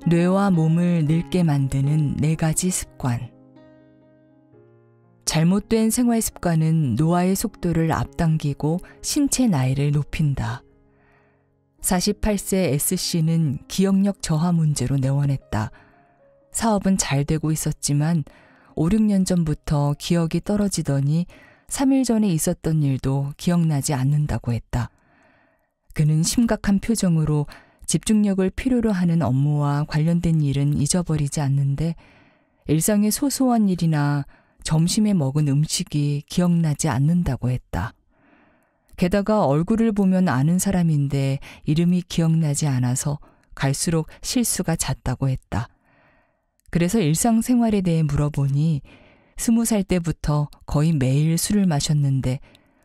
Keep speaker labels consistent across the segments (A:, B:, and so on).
A: 뇌와 몸을 늙게 만드는 4가지 습관. 잘못된 생활 습관은 노화의 속도를 앞당기고 신체 나이를 높인다. 48세 S씨는 기억력 저하 문제로 내원했다. 사업은 잘 되고 있었지만 5, 6년 전부터 기억이 떨어지더니 3일 전에 있었던 일도 기억나지 않는다고 했다. 그는 심각한 표정으로 집중력을 필요로 하는 업무와 관련된 일은 잊어버리지 않는데 일상의 소소한 일이나 점심에 먹은 음식이 기억나지 않는다고 했다. 게다가 얼굴을 보면 아는 사람인데 이름이 기억나지 않아서 갈수록 실수가 잦다고 했다. 그래서 일상생활에 대해 물어보니 20살 때부터 거의 매일 술을 마셨는데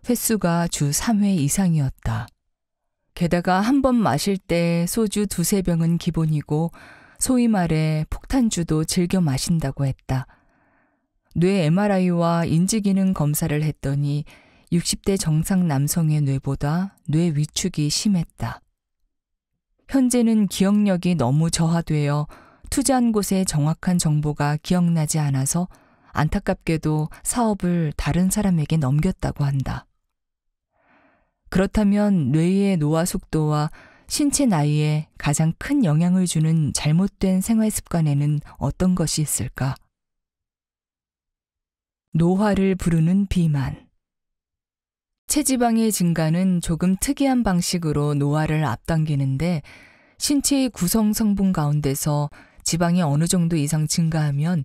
A: 횟수가 주 3회 이상이었다. 게다가 한 번 마실 때 소주 2~3병은 기본이고 소위 말해 폭탄주도 즐겨 마신다고 했다. 뇌 MRI와 인지기능 검사를 했더니 60대 정상 남성의 뇌보다 뇌 위축이 심했다. 현재는 기억력이 너무 저하되어 투자한 곳의 정확한 정보가 기억나지 않아서 안타깝게도 사업을 다른 사람에게 넘겼다고 한다. 그렇다면 뇌의 노화 속도와 신체 나이에 가장 큰 영향을 주는 잘못된 생활 습관에는 어떤 것이 있을까? 노화를 부르는 비만. 체지방의 증가는 조금 특이한 방식으로 노화를 앞당기는데 신체의 구성 성분 가운데서 지방이 어느 정도 이상 증가하면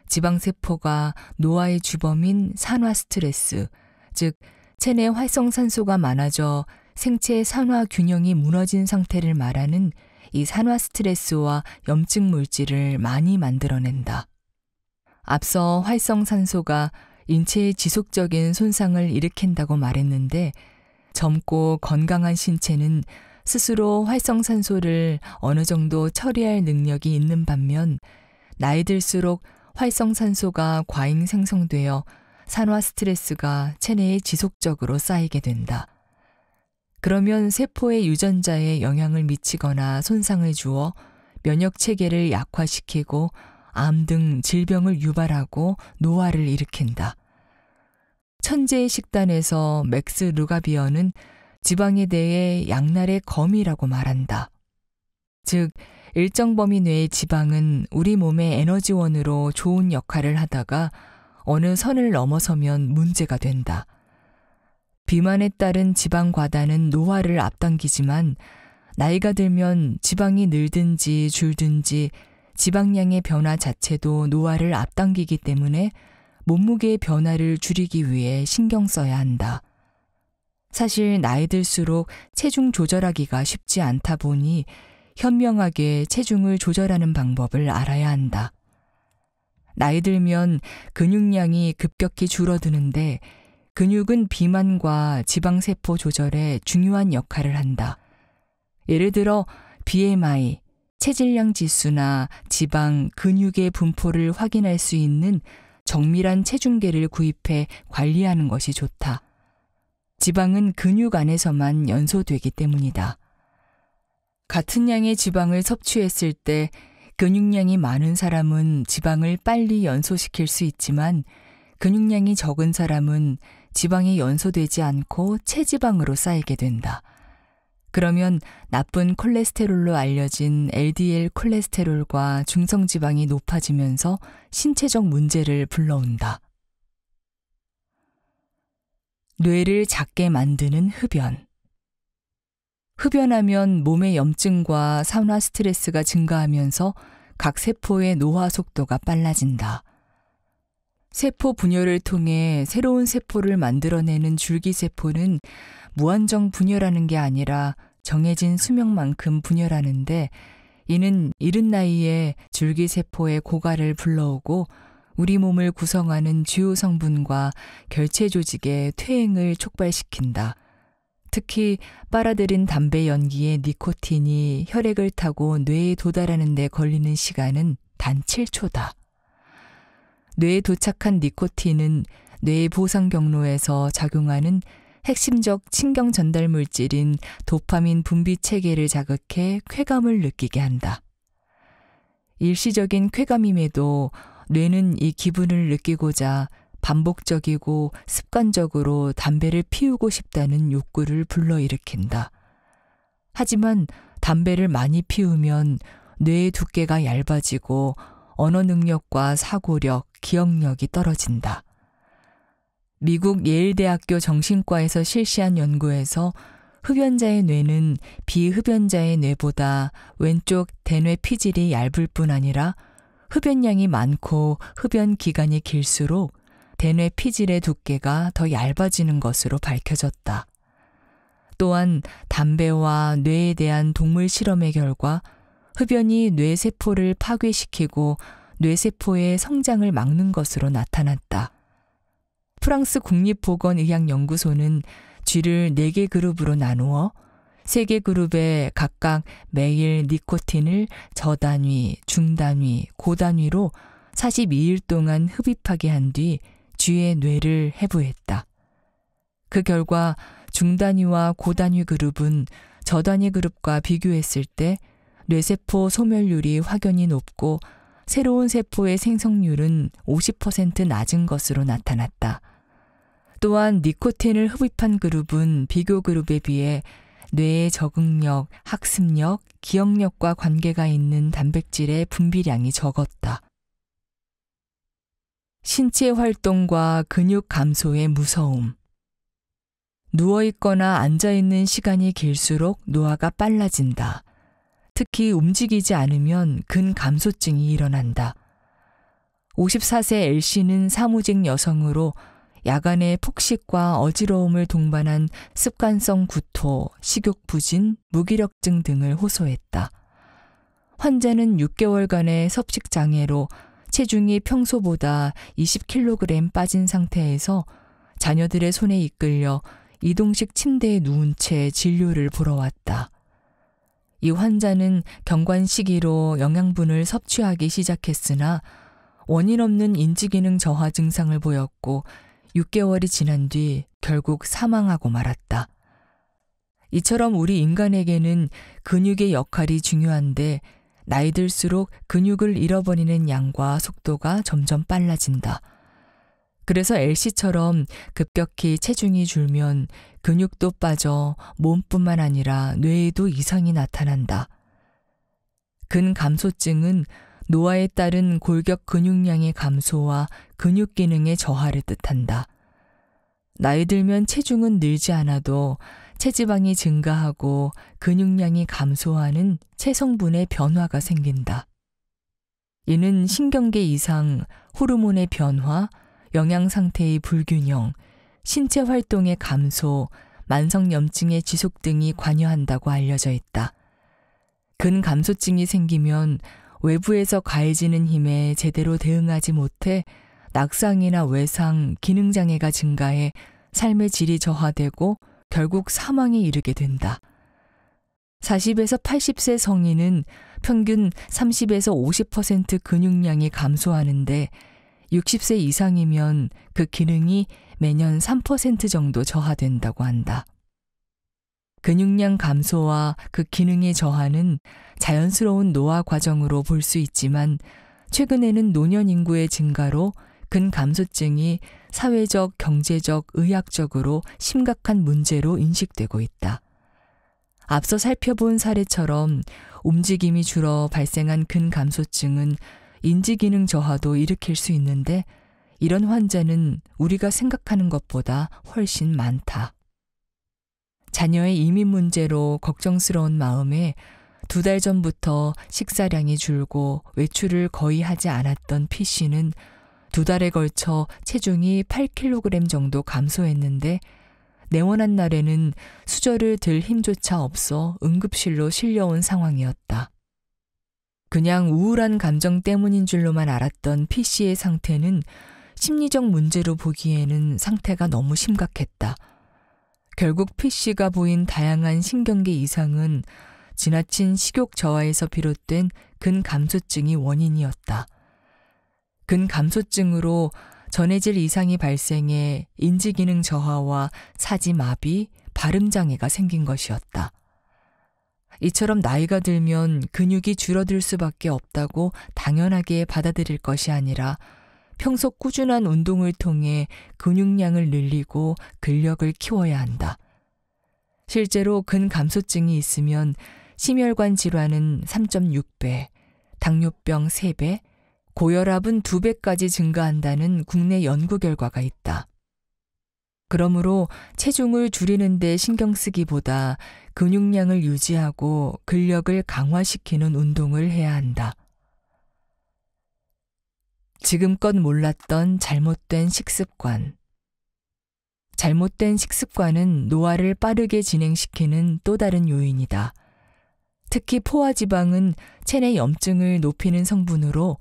A: 지방세포가 노화의 주범인 산화 스트레스, 즉 체내 활성산소가 많아져 생체 산화 균형이 무너진 상태를 말하는 이 산화 스트레스와 염증 물질을 많이 만들어낸다. 앞서 활성산소가 인체의 지속적인 손상을 일으킨다고 말했는데 젊고 건강한 신체는 스스로 활성산소를 어느 정도 처리할 능력이 있는 반면 나이 들수록 활성산소가 과잉 생성되어 산화 스트레스가 체내에 지속적으로 쌓이게 된다. 그러면 세포의 유전자에 영향을 미치거나 손상을 주어 면역 체계를 약화시키고 암 등 질병을 유발하고 노화를 일으킨다. 천재의 식단에서 맥스 루가비어는 지방에 대해 양날의 검이라고 말한다. 즉, 일정 범위 내의 지방은 우리 몸의 에너지원으로 좋은 역할을 하다가 어느 선을 넘어서면 문제가 된다. 비만에 따른 지방 과다는 노화를 앞당기지만 나이가 들면 지방이 늘든지 줄든지 지방량의 변화 자체도 노화를 앞당기기 때문에 몸무게의 변화를 줄이기 위해 신경 써야 한다. 사실 나이 들수록 체중 조절하기가 쉽지 않다 보니 현명하게 체중을 조절하는 방법을 알아야 한다. 나이 들면 근육량이 급격히 줄어드는데 근육은 비만과 지방세포 조절에 중요한 역할을 한다. 예를 들어 BMI, 체질량 지수나 지방, 근육의 분포를 확인할 수 있는 정밀한 체중계를 구입해 관리하는 것이 좋다. 지방은 근육 안에서만 연소되기 때문이다. 같은 양의 지방을 섭취했을 때 근육량이 많은 사람은 지방을 빨리 연소시킬 수 있지만 근육량이 적은 사람은 지방이 연소되지 않고 체지방으로 쌓이게 된다. 그러면 나쁜 콜레스테롤로 알려진 LDL 콜레스테롤과 중성지방이 높아지면서 신체적 문제를 불러온다. 뇌를 작게 만드는 흡연. 흡연하면 몸의 염증과 산화 스트레스가 증가하면서 각 세포의 노화 속도가 빨라진다. 세포 분열을 통해 새로운 세포를 만들어내는 줄기세포는 무한정 분열하는 게 아니라 정해진 수명만큼 분열하는데 이는 이른 나이에 줄기세포의 고갈을 불러오고 우리 몸을 구성하는 주요 성분과 결체 조직의 퇴행을 촉발시킨다. 특히 빨아들인 담배 연기의 니코틴이 혈액을 타고 뇌에 도달하는 데 걸리는 시간은 단 7초다. 뇌에 도착한 니코틴은 뇌의 보상 경로에서 작용하는 핵심적 신경 전달 물질인 도파민 분비 체계를 자극해 쾌감을 느끼게 한다. 일시적인 쾌감임에도 뇌는 이 기분을 느끼고자 반복적이고 습관적으로 담배를 피우고 싶다는 욕구를 불러일으킨다. 하지만 담배를 많이 피우면 뇌의 두께가 얇아지고 언어 능력과 사고력, 기억력이 떨어진다. 미국 예일대학교 정신과에서 실시한 연구에서 흡연자의 뇌는 비흡연자의 뇌보다 왼쪽 대뇌 피질이 얇을 뿐 아니라 흡연량이 많고 흡연 기간이 길수록 대뇌 피질의 두께가 더 얇아지는 것으로 밝혀졌다. 또한 담배와 뇌에 대한 동물 실험의 결과 흡연이 뇌세포를 파괴시키고 뇌세포의 성장을 막는 것으로 나타났다. 프랑스 국립보건의학연구소는 쥐를 4개 그룹으로 나누어 3개 그룹에 각각 매일 니코틴을 저단위, 중단위, 고단위로 42일 동안 흡입하게 한 뒤 쥐의 뇌를 해부했다. 그 결과 중단위와 고단위 그룹은 저단위 그룹과 비교했을 때 뇌세포 소멸률이 확연히 높고 새로운 세포의 생성률은 50% 낮은 것으로 나타났다. 또한 니코틴을 흡입한 그룹은 비교 그룹에 비해 뇌의 적응력, 학습력, 기억력과 관계가 있는 단백질의 분비량이 적었다. 신체 활동과 근육 감소의 무서움. 누워있거나 앉아있는 시간이 길수록 노화가 빨라진다. 특히 움직이지 않으면 근감소증이 일어난다. 54세 L씨는 사무직 여성으로 야간에 폭식과 어지러움을 동반한 습관성 구토, 식욕부진, 무기력증 등을 호소했다. 환자는 6개월간의 섭식장애로 체중이 평소보다 20kg 빠진 상태에서 자녀들의 손에 이끌려 이동식 침대에 누운 채 진료를 보러 왔다. 이 환자는 경관시기로 영양분을 섭취하기 시작했으나 원인 없는 인지기능 저하 증상을 보였고 6개월이 지난 뒤 결국 사망하고 말았다. 이처럼 우리 인간에게는 근육의 역할이 중요한데 나이 들수록 근육을 잃어버리는 양과 속도가 점점 빨라진다. 그래서 L씨처럼 급격히 체중이 줄면 근육도 빠져 몸뿐만 아니라 뇌에도 이상이 나타난다. 근감소증은 노화에 따른 골격 근육량의 감소와 근육 기능의 저하를 뜻한다. 나이 들면 체중은 늘지 않아도 체지방이 증가하고 근육량이 감소하는 체성분의 변화가 생긴다. 이는 신경계 이상, 호르몬의 변화, 영양 상태의 불균형, 신체 활동의 감소, 만성염증의 지속 등이 관여한다고 알려져 있다. 근감소증이 생기면 외부에서 가해지는 힘에 제대로 대응하지 못해 낙상이나 외상, 기능장애가 증가해 삶의 질이 저하되고 결국 사망에 이르게 된다. 40에서 80세 성인은 평균 30에서 50% 근육량이 감소하는데 60세 이상이면 그 기능이 매년 3% 정도 저하된다고 한다. 근육량 감소와 그 기능의 저하는 자연스러운 노화 과정으로 볼 수 있지만 최근에는 노년 인구의 증가로 근감소증이 사회적, 경제적, 의학적으로 심각한 문제로 인식되고 있다. 앞서 살펴본 사례처럼 움직임이 줄어 발생한 근감소증은 인지기능 저하도 일으킬 수 있는데 이런 환자는 우리가 생각하는 것보다 훨씬 많다. 자녀의 이민 문제로 걱정스러운 마음에 2달 전부터 식사량이 줄고 외출을 거의 하지 않았던 P씨는 2달에 걸쳐 체중이 8kg 정도 감소했는데 내원한 날에는 수저를 들 힘조차 없어 응급실로 실려온 상황이었다. 그냥 우울한 감정 때문인 줄로만 알았던 P씨의 상태는 심리적 문제로 보기에는 상태가 너무 심각했다. 결국 P씨가 보인 다양한 신경계 이상은 지나친 식욕 저하에서 비롯된 근감소증이 원인이었다. 근감소증으로 전해질 이상이 발생해 인지기능 저하와 사지마비, 발음장애가 생긴 것이었다. 이처럼 나이가 들면 근육이 줄어들 수밖에 없다고 당연하게 받아들일 것이 아니라 평소 꾸준한 운동을 통해 근육량을 늘리고 근력을 키워야 한다. 실제로 근감소증이 있으면 심혈관 질환은 3.6배, 당뇨병 3배, 고혈압은 2배까지 증가한다는 국내 연구 결과가 있다. 그러므로 체중을 줄이는 데 신경 쓰기보다 근육량을 유지하고 근력을 강화시키는 운동을 해야 한다. 지금껏 몰랐던 잘못된 식습관. 잘못된 식습관은 노화를 빠르게 진행시키는 또 다른 요인이다. 특히 포화지방은 체내 염증을 높이는 성분으로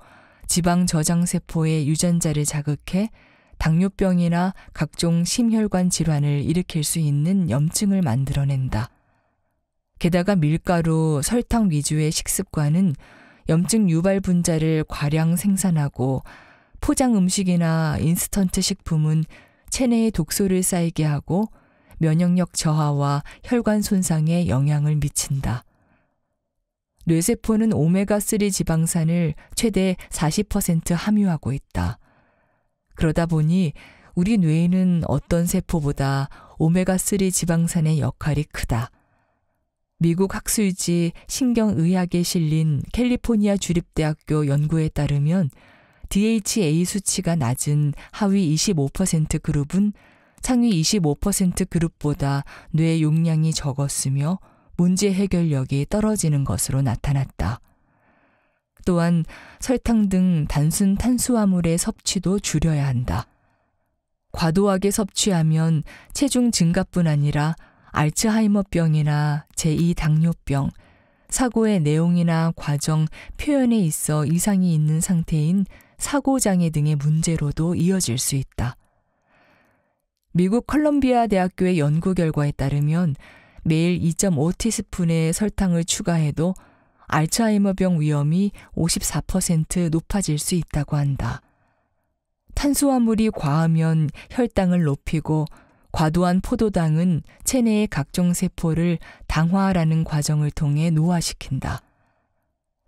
A: 지방 저장세포의 유전자를 자극해 당뇨병이나 각종 심혈관 질환을 일으킬 수 있는 염증을 만들어낸다. 게다가 밀가루, 설탕 위주의 식습관은 염증 유발 분자를 과량 생산하고 포장 음식이나 인스턴트 식품은 체내에 독소를 쌓이게 하고 면역력 저하와 혈관 손상에 영향을 미친다. 뇌세포는 오메가3 지방산을 최대 40% 함유하고 있다. 그러다 보니 우리 뇌에는 어떤 세포보다 오메가3 지방산의 역할이 크다. 미국 학술지 신경의학에 실린 캘리포니아 주립대학교 연구에 따르면 DHA 수치가 낮은 하위 25% 그룹은 상위 25% 그룹보다 뇌 용량이 적었으며 문제 해결력이 떨어지는 것으로 나타났다. 또한 설탕 등 단순 탄수화물의 섭취도 줄여야 한다. 과도하게 섭취하면 체중 증가뿐 아니라 알츠하이머병이나 제2당뇨병, 사고의 내용이나 과정, 표현에 있어 이상이 있는 상태인 사고장애 등의 문제로도 이어질 수 있다. 미국 컬럼비아 대학교의 연구 결과에 따르면 매일 2.5티스푼의 설탕을 추가해도 알츠하이머병 위험이 54% 높아질 수 있다고 한다. 탄수화물이 과하면 혈당을 높이고 과도한 포도당은 체내의 각종 세포를 당화라는 과정을 통해 노화시킨다.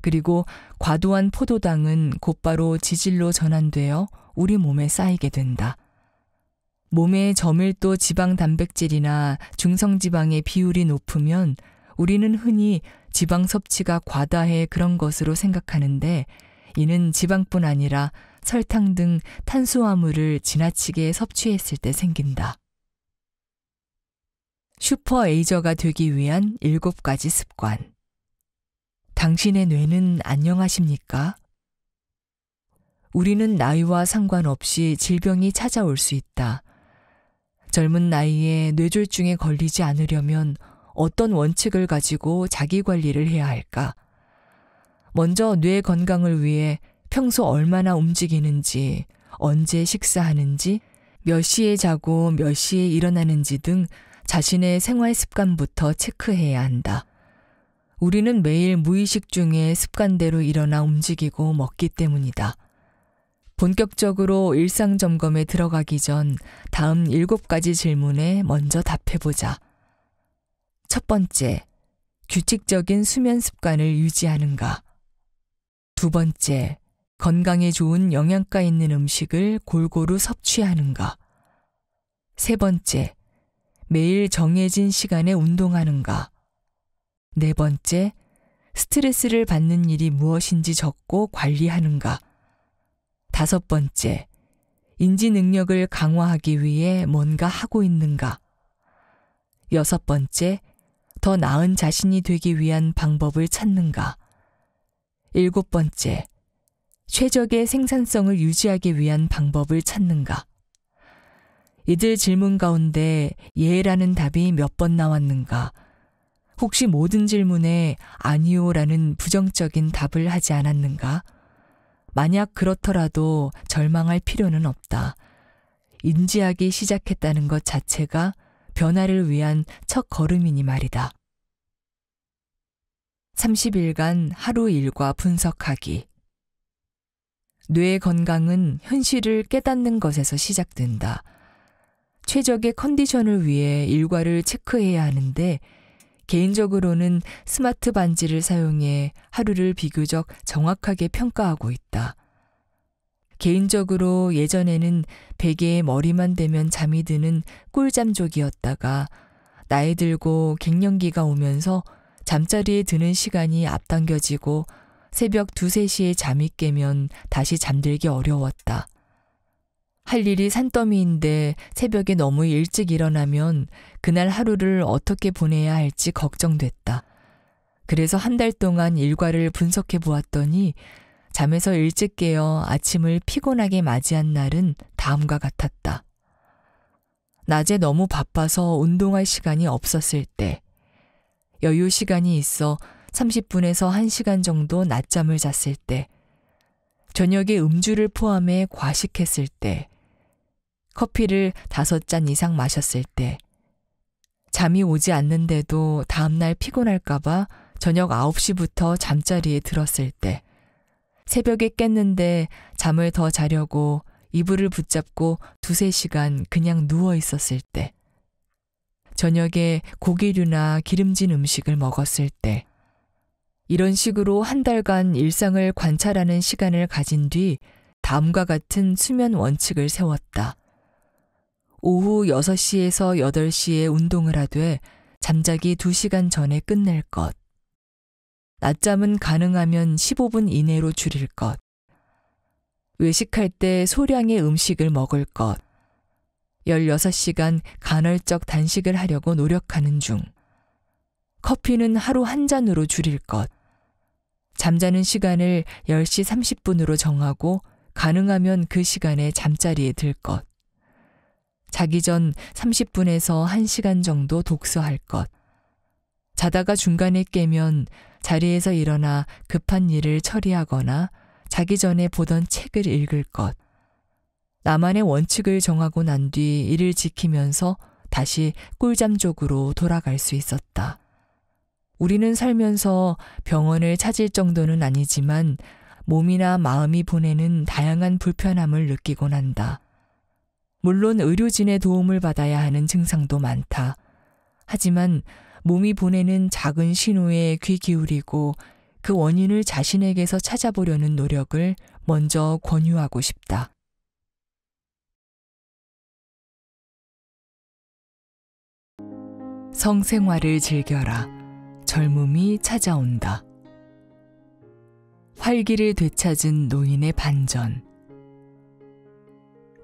A: 그리고 과도한 포도당은 곧바로 지질로 전환되어 우리 몸에 쌓이게 된다. 몸의 저밀도 지방 단백질이나 중성지방의 비율이 높으면 우리는 흔히 지방 섭취가 과다해 그런 것으로 생각하는데 이는 지방뿐 아니라 설탕 등 탄수화물을 지나치게 섭취했을 때 생긴다. 슈퍼에이저가 되기 위한 7가지 습관. 당신의 뇌는 안녕하십니까? 우리는 나이와 상관없이 질병이 찾아올 수 있다. 젊은 나이에 뇌졸중에 걸리지 않으려면 어떤 원칙을 가지고 자기 관리를 해야 할까? 먼저 뇌 건강을 위해 평소 얼마나 움직이는지, 언제 식사하는지, 몇 시에 자고 몇 시에 일어나는지 등 자신의 생활 습관부터 체크해야 한다. 우리는 매일 무의식 중에 습관대로 일어나 움직이고 먹기 때문이다. 본격적으로 일상 점검에 들어가기 전 다음 7가지 질문에 먼저 답해보자. 첫 번째, 규칙적인 수면 습관을 유지하는가? 두 번째, 건강에 좋은 영양가 있는 음식을 골고루 섭취하는가? 세 번째, 매일 정해진 시간에 운동하는가? 네 번째, 스트레스를 받는 일이 무엇인지 적고 관리하는가? 다섯 번째, 인지 능력을 강화하기 위해 뭔가 하고 있는가? 여섯 번째, 더 나은 자신이 되기 위한 방법을 찾는가? 일곱 번째, 최적의 생산성을 유지하기 위한 방법을 찾는가? 이들 질문 가운데 예라는 답이 몇 번 나왔는가? 혹시 모든 질문에 아니요라는 부정적인 답을 하지 않았는가? 만약 그렇더라도 절망할 필요는 없다. 인지하기 시작했다는 것 자체가 변화를 위한 첫 걸음이니 말이다. 30일간 하루 일과 분석하기. 뇌의 건강은 현실을 깨닫는 것에서 시작된다. 최적의 컨디션을 위해 일과를 체크해야 하는데 개인적으로는 스마트 반지를 사용해 하루를 비교적 정확하게 평가하고 있다. 개인적으로 예전에는 베개에 머리만 대면 잠이 드는 꿀잠족이었다가 나이 들고 갱년기가 오면서 잠자리에 드는 시간이 앞당겨지고 새벽 2, 3시에 잠이 깨면 다시 잠들기 어려웠다. 할 일이 산더미인데 새벽에 너무 일찍 일어나면 그날 하루를 어떻게 보내야 할지 걱정됐다. 그래서 한 달 동안 일과를 분석해 보았더니 잠에서 일찍 깨어 아침을 피곤하게 맞이한 날은 다음과 같았다. 낮에 너무 바빠서 운동할 시간이 없었을 때, 여유 시간이 있어 30분에서 1시간 정도 낮잠을 잤을 때, 저녁에 음주를 포함해 과식했을 때, 커피를 5잔 이상 마셨을 때, 잠이 오지 않는데도 다음날 피곤할까봐 저녁 9시부터 잠자리에 들었을 때, 새벽에 깼는데 잠을 더 자려고 이불을 붙잡고 2, 3시간 그냥 누워 있었을 때, 저녁에 고기류나 기름진 음식을 먹었을 때, 이런 식으로 한 달간 일상을 관찰하는 시간을 가진 뒤 다음과 같은 수면 원칙을 세웠다. 오후 6시에서 8시에 운동을 하되 잠자기 2시간 전에 끝낼 것. 낮잠은 가능하면 15분 이내로 줄일 것. 외식할 때 소량의 음식을 먹을 것. 16시간 간헐적 단식을 하려고 노력하는 중. 커피는 하루 한 잔으로 줄일 것. 잠자는 시간을 10시 30분으로 정하고 가능하면 그 시간에 잠자리에 들 것. 자기 전 30분에서 1시간 정도 독서할 것. 자다가 중간에 깨면 자리에서 일어나 급한 일을 처리하거나 자기 전에 보던 책을 읽을 것. 나만의 원칙을 정하고 난 뒤 이를 지키면서 다시 꿀잠족으로 돌아갈 수 있었다. 우리는 살면서 병원을 찾을 정도는 아니지만 몸이나 마음이 보내는 다양한 불편함을 느끼곤 한다. 물론 의료진의 도움을 받아야 하는 증상도 많다. 하지만 몸이 보내는 작은 신호에 귀 기울이고 그 원인을 자신에게서 찾아보려는 노력을 먼저 권유하고 싶다. 성생활을 즐겨라. 젊음이 찾아온다. 활기를 되찾은 노인의 반전.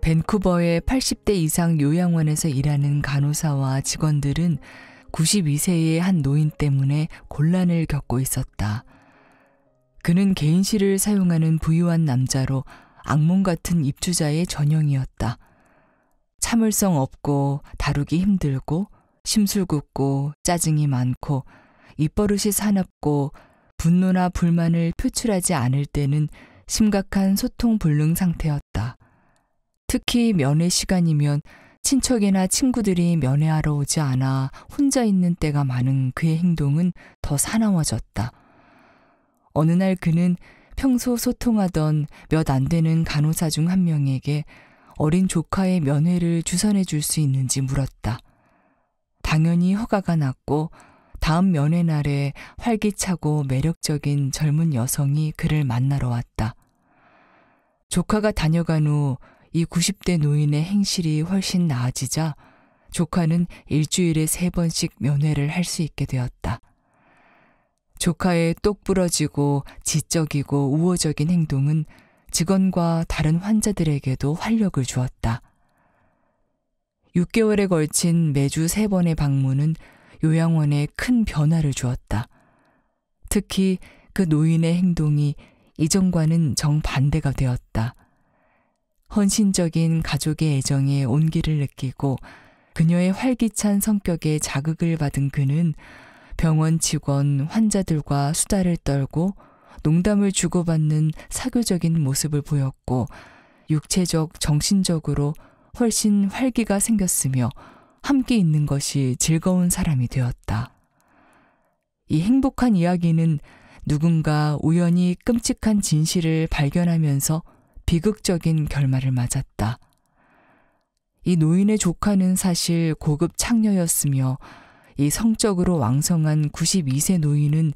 A: 밴쿠버의 80대 이상 요양원에서 일하는 간호사와 직원들은 92세의 한 노인 때문에 곤란을 겪고 있었다. 그는 개인실을 사용하는 부유한 남자로 악몽 같은 입주자의 전형이었다. 참을성 없고 다루기 힘들고 심술궂고 짜증이 많고 입버릇이 사납고 분노나 불만을 표출하지 않을 때는 심각한 소통불능 상태였다. 특히 면회 시간이면 친척이나 친구들이 면회하러 오지 않아 혼자 있는 때가 많은 그의 행동은 더 사나워졌다. 어느 날 그는 평소 소통하던 몇 안 되는 간호사 중 한 명에게 어린 조카의 면회를 주선해 줄 수 있는지 물었다. 당연히 허가가 났고 다음 면회 날에 활기차고 매력적인 젊은 여성이 그를 만나러 왔다. 조카가 다녀간 후 이 90대 노인의 행실이 훨씬 나아지자 조카는 일주일에 3번씩 면회를 할 수 있게 되었다. 조카의 똑부러지고 지적이고 우호적인 행동은 직원과 다른 환자들에게도 활력을 주었다. 6개월에 걸친 매주 3번의 방문은 요양원에 큰 변화를 주었다. 특히 그 노인의 행동이 이전과는 정반대가 되었다. 헌신적인 가족의 애정에 온기를 느끼고 그녀의 활기찬 성격에 자극을 받은 그는 병원 직원, 환자들과 수다를 떨고 농담을 주고받는 사교적인 모습을 보였고 육체적, 정신적으로 훨씬 활기가 생겼으며 함께 있는 것이 즐거운 사람이 되었다. 이 행복한 이야기는 누군가 우연히 끔찍한 진실을 발견하면서 비극적인 결말을 맞았다. 이 노인의 조카는 사실 고급 창녀였으며 이 성적으로 왕성한 92세 노인은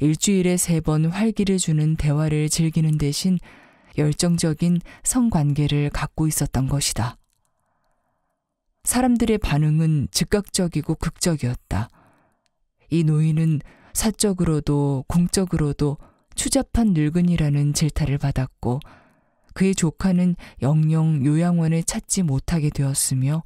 A: 일주일에 3번 활기를 주는 대화를 즐기는 대신 열정적인 성관계를 갖고 있었던 것이다. 사람들의 반응은 즉각적이고 극적이었다. 이 노인은 사적으로도 공적으로도 추잡한 늙은이라는 질타를 받았고 그의 조카는 영영 요양원을 찾지 못하게 되었으며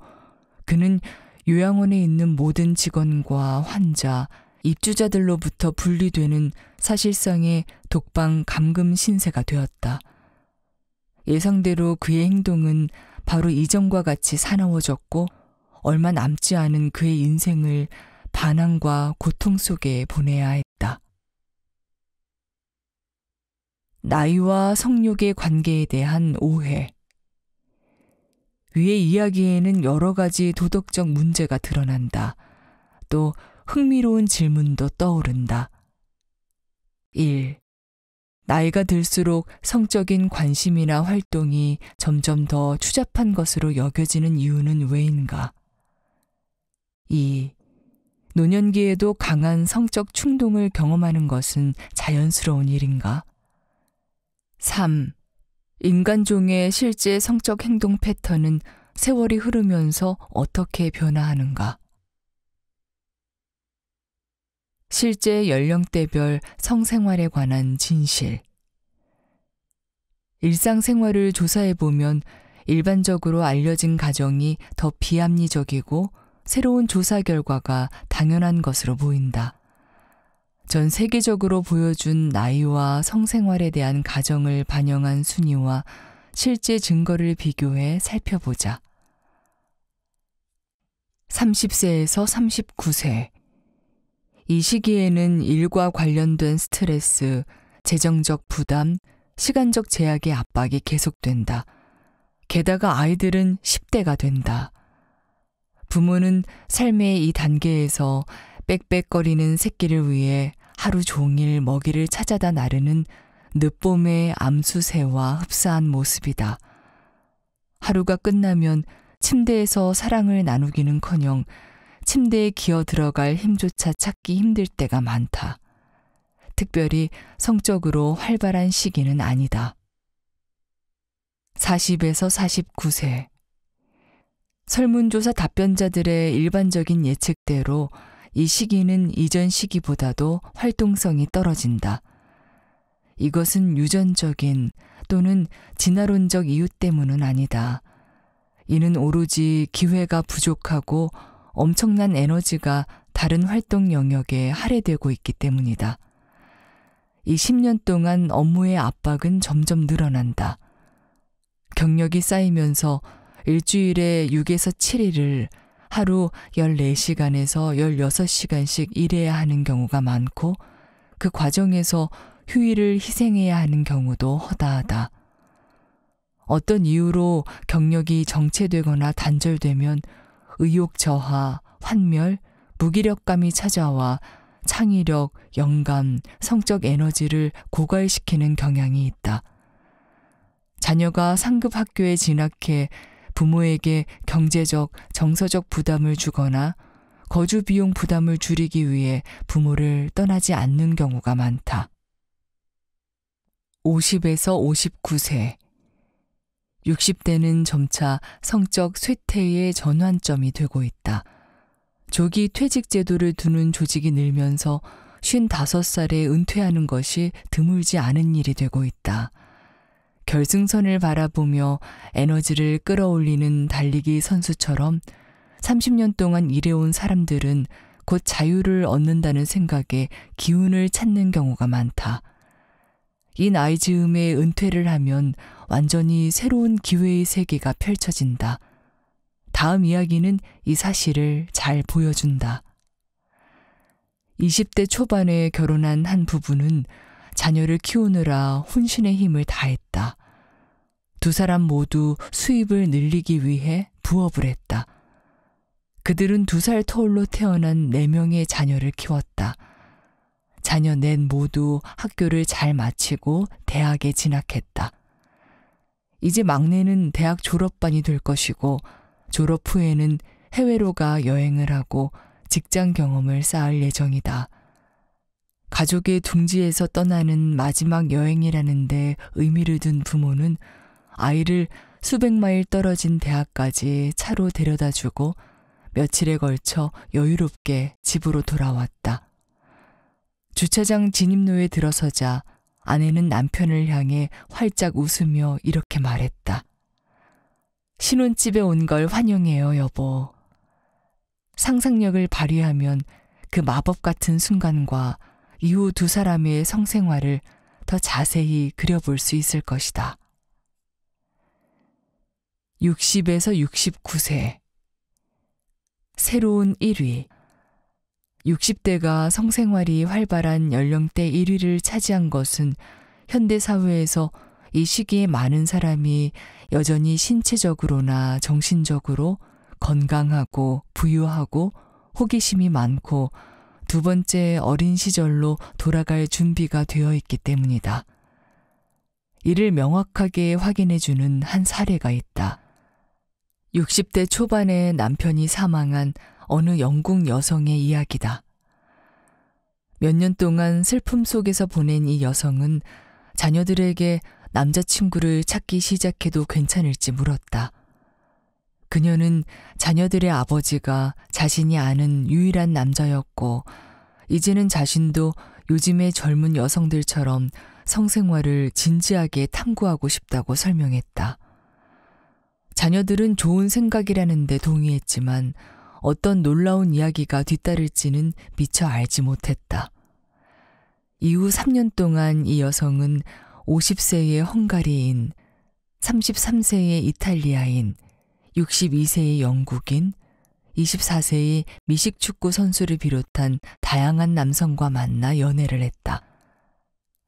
A: 그는 요양원에 있는 모든 직원과 환자, 입주자들로부터 분리되는 사실상의 독방 감금 신세가 되었다. 예상대로 그의 행동은 바로 이전과 같이 사나워졌고 얼마 남지 않은 그의 인생을 반항과 고통 속에 보내야 했다. 나이와 성욕의 관계에 대한 오해. 위의 이야기에는 여러 가지 도덕적 문제가 드러난다. 또 흥미로운 질문도 떠오른다. 1. 나이가 들수록 성적인 관심이나 활동이 점점 더 추잡한 것으로 여겨지는 이유는 왜인가? 2. 노년기에도 강한 성적 충동을 경험하는 것은 자연스러운 일인가? 3. 인간종의 실제 성적 행동 패턴은 세월이 흐르면서 어떻게 변화하는가? 실제 연령대별 성생활에 관한 진실. 일상생활을 조사해보면 일반적으로 알려진 가정이 더 비합리적이고 새로운 조사 결과가 당연한 것으로 보인다. 전 세계적으로 보여준 나이와 성생활에 대한 가정을 반영한 순위와 실제 증거를 비교해 살펴보자. 30세에서 39세. 이 시기에는 일과 관련된 스트레스, 재정적 부담, 시간적 제약의 압박이 계속된다. 게다가 아이들은 10대가 된다. 부모는 삶의 이 단계에서 빽빽거리는 새끼를 위해 하루 종일 먹이를 찾아다 나르는 늦봄의 암수새와 흡사한 모습이다. 하루가 끝나면 침대에서 사랑을 나누기는커녕 침대에 기어 들어갈 힘조차 찾기 힘들 때가 많다. 특별히 성적으로 활발한 시기는 아니다. 40에서 49세. 설문조사 답변자들의 일반적인 예측대로 이 시기는 이전 시기보다도 활동성이 떨어진다. 이것은 유전적인 또는 진화론적 이유 때문은 아니다. 이는 오로지 기회가 부족하고 엄청난 에너지가 다른 활동 영역에 할애되고 있기 때문이다. 이 10년 동안 업무의 압박은 점점 늘어난다. 경력이 쌓이면서 일주일에 6에서 7일을 하루 14시간에서 16시간씩 일해야 하는 경우가 많고 그 과정에서 휴일을 희생해야 하는 경우도 허다하다. 어떤 이유로 경력이 정체되거나 단절되면 의욕 저하, 환멸, 무기력감이 찾아와 창의력, 영감, 성적 에너지를 고갈시키는 경향이 있다. 자녀가 상급 학교에 진학해 부모에게 경제적, 정서적 부담을 주거나 거주 비용 부담을 줄이기 위해 부모를 떠나지 않는 경우가 많다. 50에서 59세. 60대는 점차 성적 쇠퇴의 전환점이 되고 있다. 조기 퇴직 제도를 두는 조직이 늘면서 55살에 은퇴하는 것이 드물지 않은 일이 되고 있다. 결승선을 바라보며 에너지를 끌어올리는 달리기 선수처럼 30년 동안 일해온 사람들은 곧 자유를 얻는다는 생각에 기운을 찾는 경우가 많다. 이 나이 즈음에 은퇴를 하면 완전히 새로운 기회의 세계가 펼쳐진다. 다음 이야기는 이 사실을 잘 보여준다. 20대 초반에 결혼한 한 부부는 자녀를 키우느라 혼신의 힘을 다했다. 두 사람 모두 수입을 늘리기 위해 부업을 했다. 그들은 2살 터울로 태어난 4명의 자녀를 키웠다. 자녀 넷 모두 학교를 잘 마치고 대학에 진학했다. 이제 막내는 대학 졸업반이 될 것이고 졸업 후에는 해외로 가 여행을 하고 직장 경험을 쌓을 예정이다. 가족의 둥지에서 떠나는 마지막 여행이라는데 의미를 둔 부모는 아이를 수백 마일 떨어진 대학까지 차로 데려다주고 며칠에 걸쳐 여유롭게 집으로 돌아왔다. 주차장 진입로에 들어서자 아내는 남편을 향해 활짝 웃으며 이렇게 말했다. 신혼집에 온 걸 환영해요, 여보. 상상력을 발휘하면 그 마법 같은 순간과 이후 두 사람의 성생활을 더 자세히 그려볼 수 있을 것이다. 60에서 69세. 새로운 1위. 60대가 성생활이 활발한 연령대 1위를 차지한 것은 현대사회에서 이 시기에 많은 사람이 여전히 신체적으로나 정신적으로 건강하고 부유하고 호기심이 많고 두 번째 어린 시절로 돌아갈 준비가 되어 있기 때문이다. 이를 명확하게 확인해주는 한 사례가 있다. 60대 초반에 남편이 사망한 어느 영국 여성의 이야기다. 몇 년 동안 슬픔 속에서 보낸 이 여성은 자녀들에게 남자친구를 찾기 시작해도 괜찮을지 물었다. 그녀는 자녀들의 아버지가 자신이 아는 유일한 남자였고 이제는 자신도 요즘의 젊은 여성들처럼 성생활을 진지하게 탐구하고 싶다고 설명했다. 자녀들은 좋은 생각이라는데 동의했지만 어떤 놀라운 이야기가 뒤따를지는 미처 알지 못했다. 이후 3년 동안 이 여성은 50세의 헝가리인, 33세의 이탈리아인, 62세의 영국인, 24세의 미식축구 선수를 비롯한 다양한 남성과 만나 연애를 했다.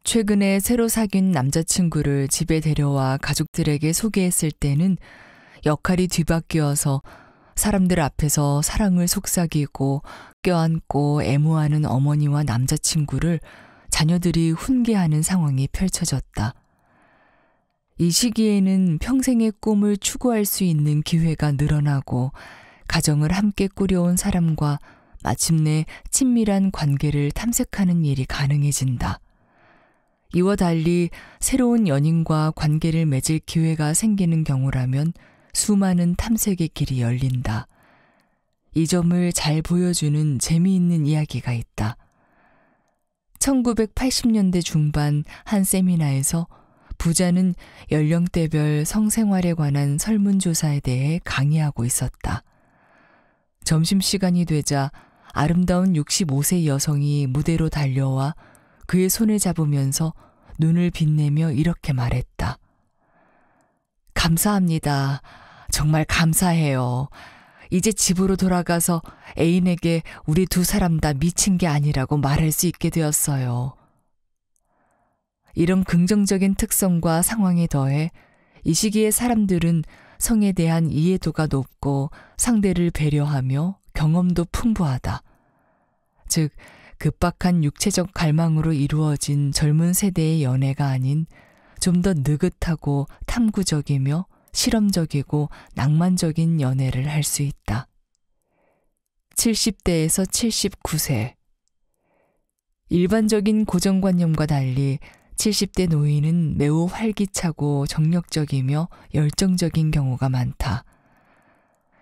A: 최근에 새로 사귄 남자친구를 집에 데려와 가족들에게 소개했을 때는 역할이 뒤바뀌어서 사람들 앞에서 사랑을 속삭이고 껴안고 애무하는 어머니와 남자친구를 자녀들이 훈계하는 상황이 펼쳐졌다. 이 시기에는 평생의 꿈을 추구할 수 있는 기회가 늘어나고 가정을 함께 꾸려온 사람과 마침내 친밀한 관계를 탐색하는 일이 가능해진다. 이와 달리 새로운 연인과 관계를 맺을 기회가 생기는 경우라면 수많은 탐색의 길이 열린다. 이 점을 잘 보여주는 재미있는 이야기가 있다. 1980년대 중반 한 세미나에서 부자는 연령대별 성생활에 관한 설문조사에 대해 강의하고 있었다. 점심시간이 되자 아름다운 65세 여성이 무대로 달려와 그의 손을 잡으면서 눈을 빛내며 이렇게 말했다. 감사합니다. 정말 감사해요. 이제 집으로 돌아가서 애인에게 우리 두 사람 다 미친 게 아니라고 말할 수 있게 되었어요. 이런 긍정적인 특성과 상황에 더해 이 시기의 사람들은 성에 대한 이해도가 높고 상대를 배려하며 경험도 풍부하다. 즉, 급박한 육체적 갈망으로 이루어진 젊은 세대의 연애가 아닌 좀 더 느긋하고 탐구적이며 실험적이고 낭만적인 연애를 할 수 있다. 70대에서 79세. 일반적인 고정관념과 달리 70대 노인은 매우 활기차고 정력적이며 열정적인 경우가 많다.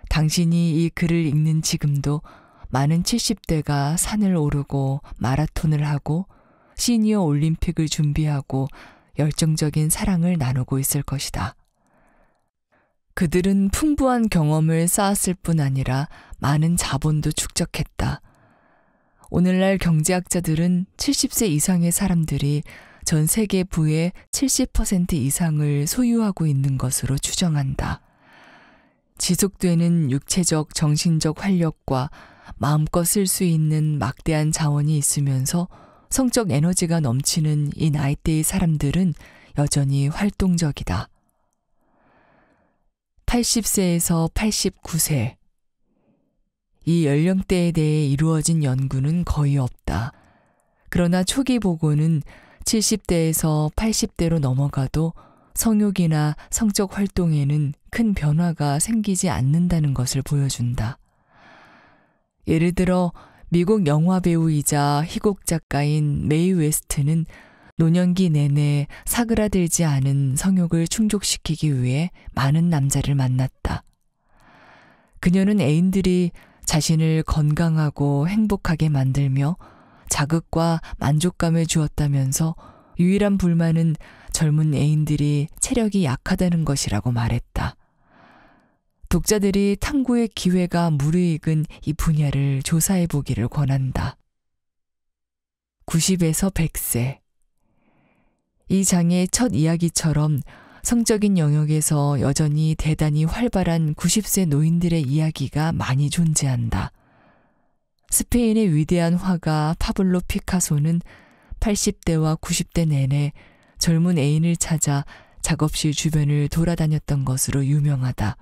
A: 당신이 이 글을 읽는 지금도 많은 70대가 산을 오르고 마라톤을 하고 시니어 올림픽을 준비하고 열정적인 사랑을 나누고 있을 것이다. 그들은 풍부한 경험을 쌓았을 뿐 아니라 많은 자본도 축적했다. 오늘날 경제학자들은 70세 이상의 사람들이 전 세계 부의 70% 이상을 소유하고 있는 것으로 추정한다. 지속되는 육체적, 정신적 활력과 마음껏 쓸 수 있는 막대한 자원이 있으면서 성적 에너지가 넘치는 이 나이대의 사람들은 여전히 활동적이다. 80세에서 89세. 이 연령대에 대해 이루어진 연구는 거의 없다. 그러나 초기 보고는 70대에서 80대로 넘어가도 성욕이나 성적 활동에는 큰 변화가 생기지 않는다는 것을 보여준다. 예를 들어 미국 영화배우이자 희곡 작가인 메이 웨스트는 노년기 내내 사그라들지 않은 성욕을 충족시키기 위해 많은 남자를 만났다. 그녀는 애인들이 자신을 건강하고 행복하게 만들며 자극과 만족감을 주었다면서 유일한 불만은 젊은 애인들이 체력이 약하다는 것이라고 말했다. 독자들이 탐구의 기회가 무르익은 이 분야를 조사해 보기를 권한다. 90에서 100세. 이 장의 첫 이야기처럼 성적인 영역에서 여전히 대단히 활발한 90세 노인들의 이야기가 많이 존재한다. 스페인의 위대한 화가 파블로 피카소는 80대와 90대 내내 젊은 애인을 찾아 작업실 주변을 돌아다녔던 것으로 유명하다.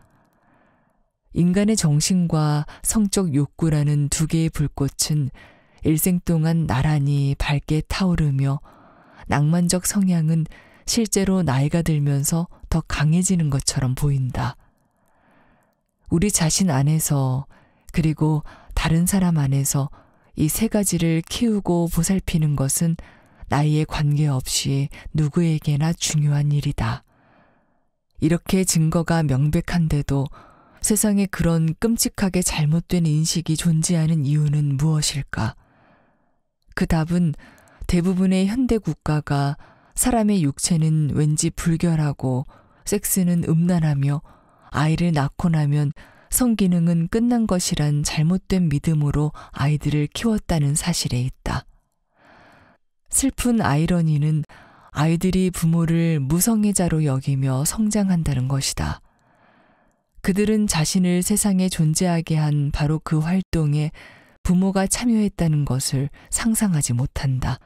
A: 인간의 정신과 성적 욕구라는 두 개의 불꽃은 일생 동안 나란히 밝게 타오르며 낭만적 성향은 실제로 나이가 들면서 더 강해지는 것처럼 보인다. 우리 자신 안에서 그리고 다른 사람 안에서 이 세 가지를 키우고 보살피는 것은 나이에 관계없이 누구에게나 중요한 일이다. 이렇게 증거가 명백한데도 세상에 그런 끔찍하게 잘못된 인식이 존재하는 이유는 무엇일까? 그 답은 대부분의 현대 국가가 사람의 육체는 왠지 불결하고 섹스는 음란하며 아이를 낳고 나면 성기능은 끝난 것이란 잘못된 믿음으로 아이들을 키웠다는 사실에 있다. 슬픈 아이러니는 아이들이 부모를 무성애자로 여기며 성장한다는 것이다. 그들은 자신을 세상에 존재하게 한 바로 그 활동에 부모가 참여했다는 것을 상상하지 못한다.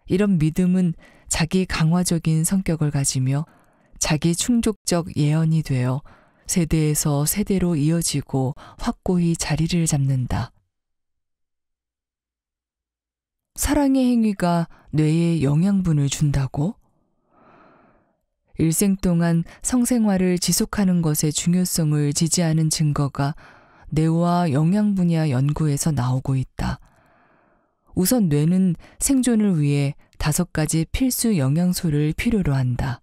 A: 이런 믿음은 자기 강화적인 성격을 가지며 자기 충족적 예언이 되어 세대에서 세대로 이어지고 확고히 자리를 잡는다. 사랑의 행위가 뇌에 영양분을 준다고? 일생 동안 성생활을 지속하는 것의 중요성을 지지하는 증거가 뇌와 영양 분야 연구에서 나오고 있다. 우선 뇌는 생존을 위해 5가지 필수 영양소를 필요로 한다.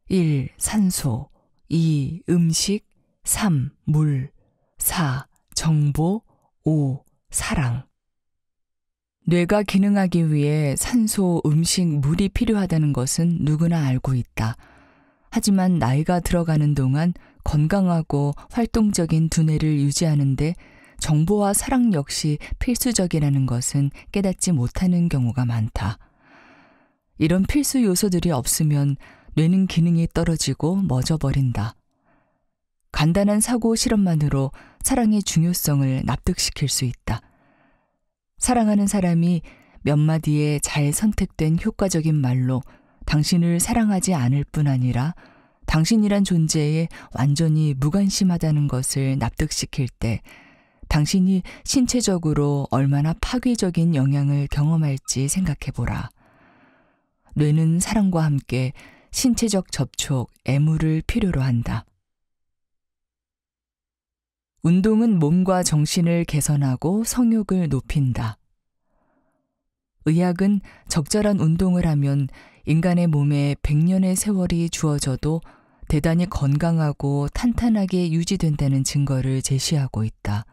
A: 1. 산소 2. 음식 3. 물 4. 정보 5. 사랑. 뇌가 기능하기 위해 산소, 음식, 물이 필요하다는 것은 누구나 알고 있다. 하지만 나이가 들어가는 동안 건강하고 활동적인 두뇌를 유지하는데 정보와 사랑 역시 필수적이라는 것은 깨닫지 못하는 경우가 많다. 이런 필수 요소들이 없으면 뇌는 기능이 떨어지고 멎어버린다. 간단한 사고 실험만으로 사랑의 중요성을 납득시킬 수 있다. 사랑하는 사람이 몇 마디의 잘 선택된 효과적인 말로 당신을 사랑하지 않을 뿐 아니라 당신이란 존재에 완전히 무관심하다는 것을 납득시킬 때 당신이 신체적으로 얼마나 파괴적인 영향을 경험할지 생각해보라. 뇌는 사랑과 함께 신체적 접촉, 애무를 필요로 한다. 운동은 몸과 정신을 개선하고 성욕을 높인다. 의학은 적절한 운동을 하면 인간의 몸에 100년의 세월이 주어져도 대단히 건강하고 탄탄하게 유지된다는 증거를 제시하고 있다.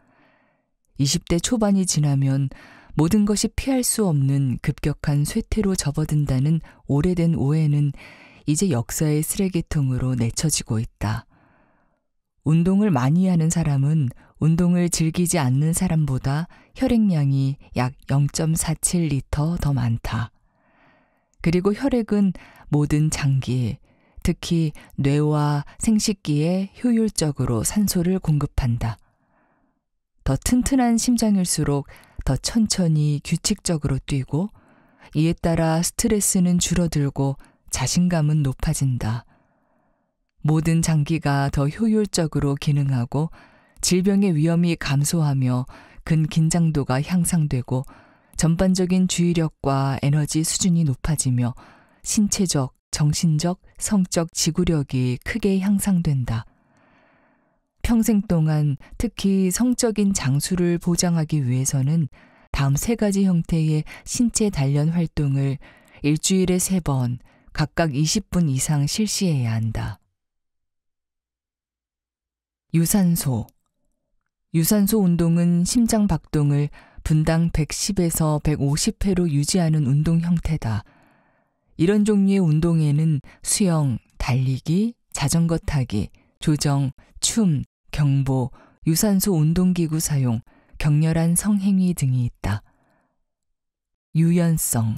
A: 20대 초반이 지나면 모든 것이 피할 수 없는 급격한 쇠퇴로 접어든다는 오래된 오해는 이제 역사의 쓰레기통으로 내쳐지고 있다. 운동을 많이 하는 사람은 운동을 즐기지 않는 사람보다 혈액량이 약 0.47리터 더 많다. 그리고 혈액은 모든 장기, 특히 뇌와 생식기에 효율적으로 산소를 공급한다. 더 튼튼한 심장일수록 더 천천히 규칙적으로 뛰고 이에 따라 스트레스는 줄어들고 자신감은 높아진다. 모든 장기가 더 효율적으로 기능하고 질병의 위험이 감소하며 근긴장도가 향상되고 전반적인 주의력과 에너지 수준이 높아지며 신체적, 정신적, 성적 지구력이 크게 향상된다. 평생 동안 특히 성적인 장수를 보장하기 위해서는 다음 3가지 형태의 신체 단련 활동을 일주일에 3번, 각각 20분 이상 실시해야 한다. 유산소. 유산소 운동은 심장 박동을 분당 110에서 150회로 유지하는 운동 형태다. 이런 종류의 운동에는 수영, 달리기, 자전거 타기, 조정, 춤, 경보, 유산소 운동기구 사용, 격렬한 성행위 등이 있다. 유연성.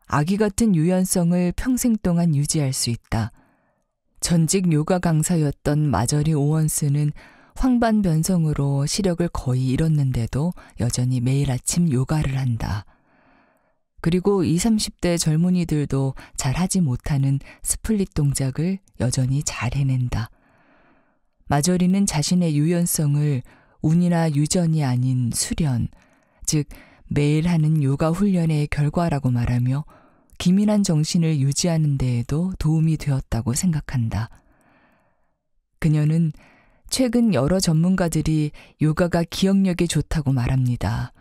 A: 아기 같은 유연성을 평생 동안 유지할 수 있다. 전직 요가 강사였던 마저리 오원스는 황반변성으로 시력을 거의 잃었는데도 여전히 매일 아침 요가를 한다. 그리고 20, 30대 젊은이들도 잘 하지 못하는 스플릿 동작을 여전히 잘 해낸다. 마저리는 자신의 유연성을 운이나 유전이 아닌 수련, 즉 매일 하는 요가 훈련의 결과라고 말하며 기민한 정신을 유지하는 데에도 도움이 되었다고 생각한다. 그녀는 최근 여러 전문가들이 요가가 기억력에 좋다고 말합니다.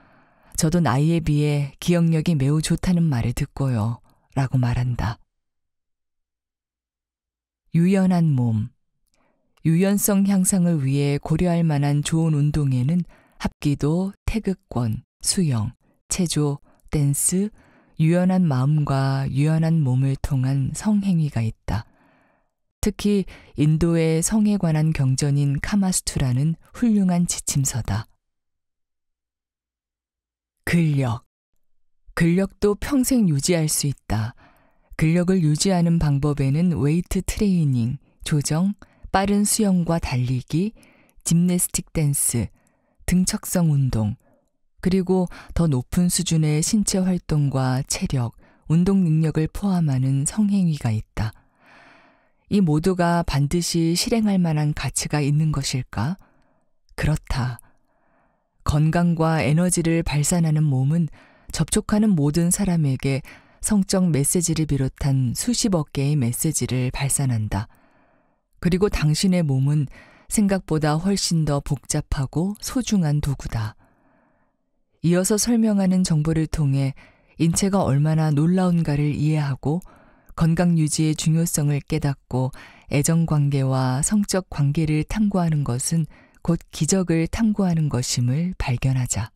A: 저도 나이에 비해 기억력이 매우 좋다는 말을 듣고요. 라고 말한다. 유연한 몸. 유연성 향상을 위해 고려할 만한 좋은 운동에는 합기도, 태극권, 수영, 체조, 댄스, 유연한 마음과 유연한 몸을 통한 성행위가 있다. 특히 인도의 성에 관한 경전인 카마스투라는 훌륭한 지침서다. 근력. 근력도 평생 유지할 수 있다. 근력을 유지하는 방법에는 웨이트 트레이닝, 조정, 빠른 수영과 달리기, 짐내스틱 댄스, 등척성 운동, 그리고 더 높은 수준의 신체 활동과 체력, 운동 능력을 포함하는 성행위가 있다. 이 모두가 반드시 실행할 만한 가치가 있는 것일까? 그렇다. 건강과 에너지를 발산하는 몸은 접촉하는 모든 사람에게 성적 메시지를 비롯한 수십억 개의 메시지를 발산한다. 그리고 당신의 몸은 생각보다 훨씬 더 복잡하고 소중한 도구다. 이어서 설명하는 정보를 통해 인체가 얼마나 놀라운가를 이해하고 건강 유지의 중요성을 깨닫고 애정관계와 성적 관계를 탐구하는 것은 곧 기적을 탐구하는 것임을 발견하자.